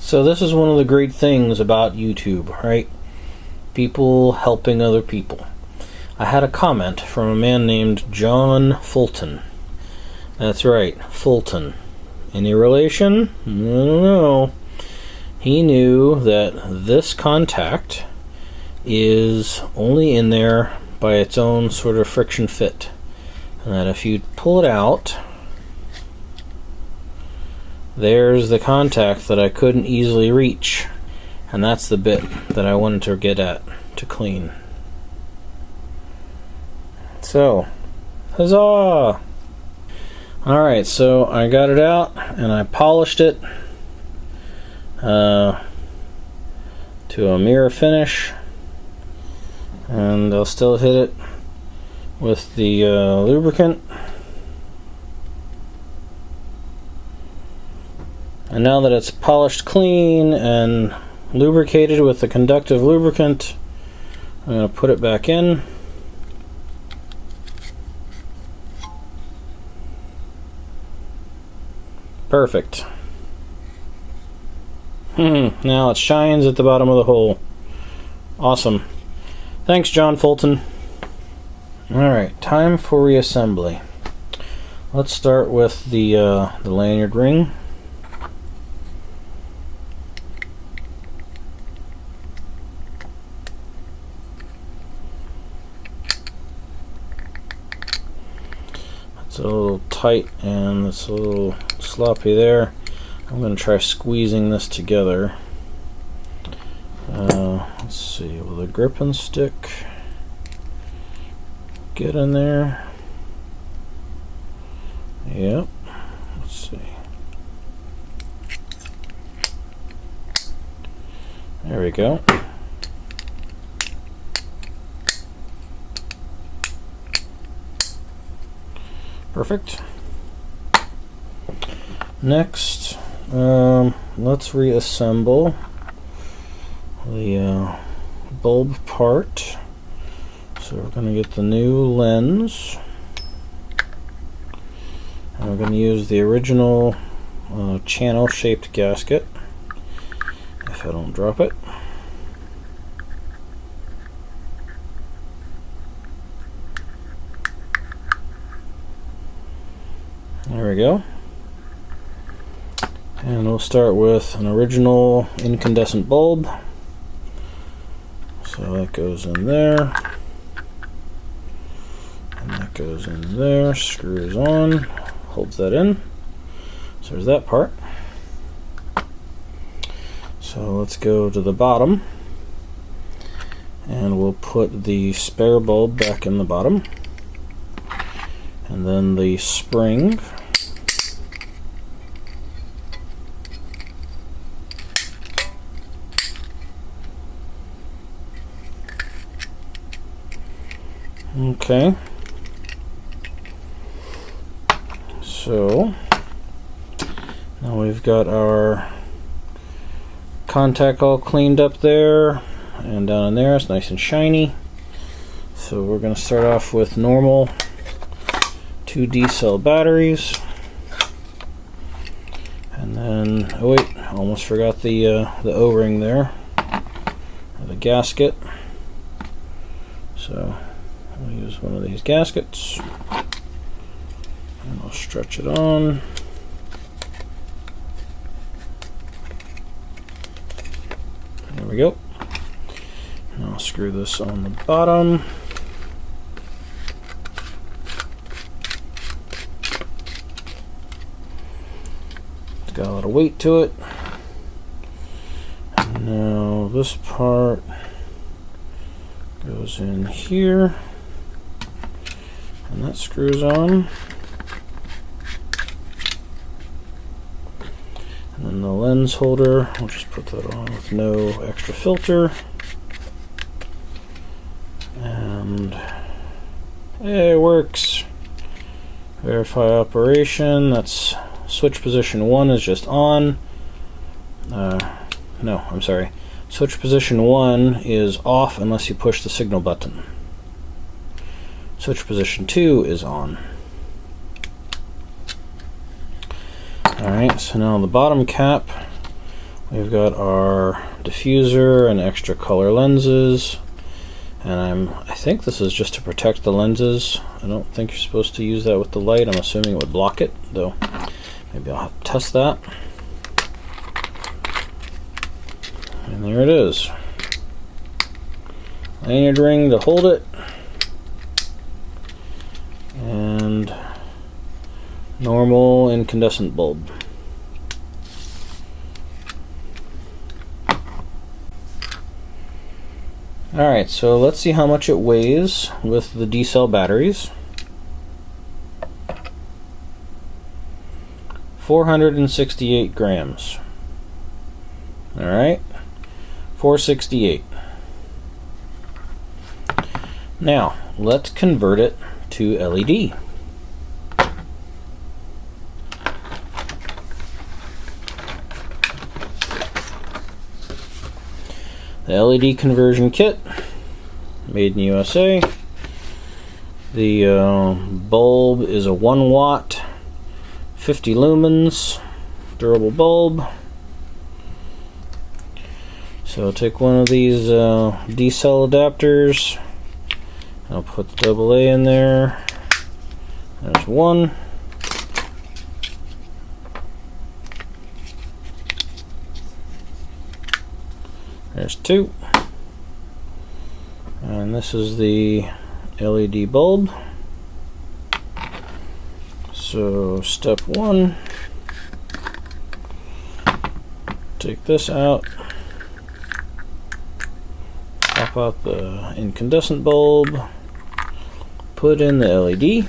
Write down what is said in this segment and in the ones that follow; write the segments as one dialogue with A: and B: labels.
A: So this is one of the great things about YouTube, right? People helping other people. I had a comment from a man named John Fulton. That's right, Fulton. Any relation? I don't know. He knew that this contact is only in there by its own sort of friction fit. And that if you pull it out, there's the contact that I couldn't easily reach. And that's the bit that I wanted to get at to clean. So, huzzah! Alright, so I got it out and I polished it to a mirror finish, and I'll still hit it with the lubricant. And now that it's polished clean and lubricated with the conductive lubricant, I'm going to put it back in. Perfect. Now it shines at the bottom of the hole. Awesome. Thanks, John Fulton. Alright, time for reassembly. Let's start with the lanyard ring. It's a little tight and it's a little sloppy there. I'm going to try squeezing this together. Let's see, will the grip and stick get in there? Yep. Let's see. There we go. Perfect. Next, let's reassemble the bulb part. So we're going to get the new lens, and we're going to use the original channel shaped gasket, if I don't drop it. There we go. And we'll start with an original incandescent bulb. So that goes in there. And that goes in there, screws on, holds that in. So there's that part. So let's go to the bottom. And we'll put the spare bulb back in the bottom. And then the spring. Okay, so now we've got our contact all cleaned up there, and down in there it's nice and shiny. So we're going to start off with normal 2D cell batteries, and then, oh wait, I almost forgot the O-ring there, the gasket. So I'll use one of these gaskets and I'll stretch it on. There we go. And I'll screw this on the bottom. It's got a lot of weight to it. And now this part goes in here. And that screws on. And then the lens holder, we'll just put that on with no extra filter. And hey, it works. Verify operation. That's switch position 1 is just on. No, I'm sorry. Switch position 1 is off unless you push the signal button. Switch position 2 is on. Alright, so now the bottom cap We've got our diffuser and extra color lenses, and I think this is just to protect the lenses. I don't think you're supposed to use that with the light. I'm assuming it would block it, though maybe I'll have to test that. And there it is. Lanyard ring to hold it, and normal incandescent bulb. Alright, so let's see how much it weighs with the D-cell batteries. 468 grams. Alright, 468. Now, let's convert it to LED. The LED conversion kit, made in USA. The bulb is a 1 watt, 50 lumens, durable bulb. So take one of these D-cell adapters. I'll put the AA in there. There's one. There's two. And this is the LED bulb. So step one, take this out, pop out the incandescent bulb, put in the LED.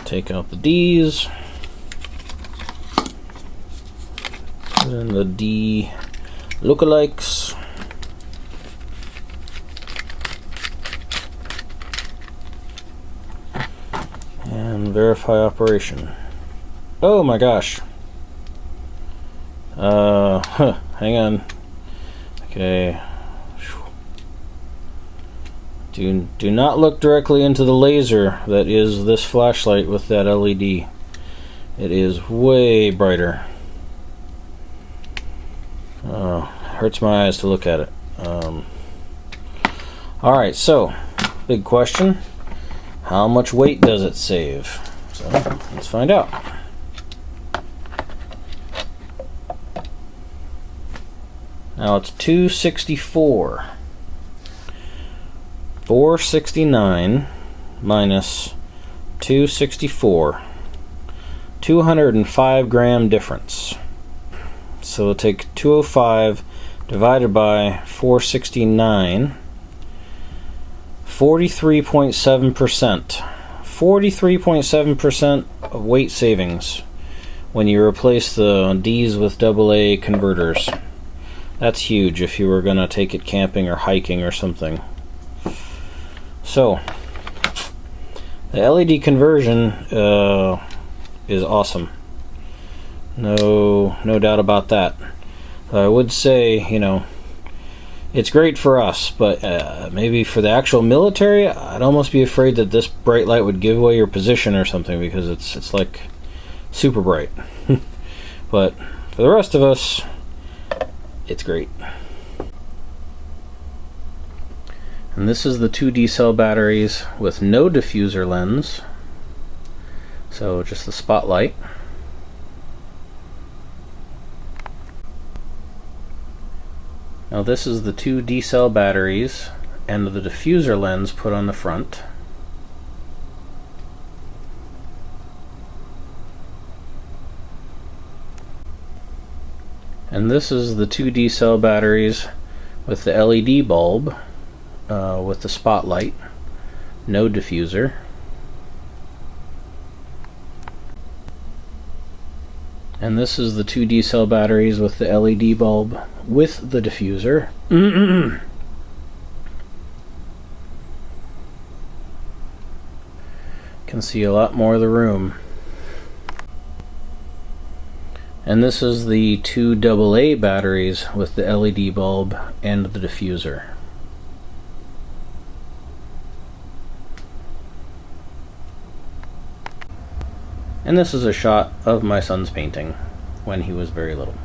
A: Take out the D's, put in the D lookalikes, and verify operation. Oh my gosh. Hang on. Okay. Do not look directly into the laser that is this flashlight with that LED. It is way brighter. Hurts my eyes to look at it. Alright, so, big question. How much weight does it save? So, let's find out. Now it's 264. 469 minus 264, 205 gram difference. So we'll take 205 divided by 469, 43.7%. 43.7% of weight savings when you replace the D's with AA converters. That's huge if you were going to take it camping or hiking or something. So, the LED conversion is awesome. No doubt about that. I would say, you know, it's great for us, but maybe for the actual military, I'd almost be afraid that this bright light would give away your position or something, because it's like super bright. But for the rest of us, it's great. And this is the 2 D-cell batteries with no diffuser lens, so just the spotlight. Now this is the 2 D-cell batteries and the diffuser lens put on the front. And this is the 2 D-cell batteries with the LED bulb. With the spotlight, no diffuser. And this is the 2 D-cell batteries with the LED bulb with the diffuser. Can see a lot more of the room. And this is the two AA batteries with the LED bulb and the diffuser. And this is a shot of my son's painting when he was very little.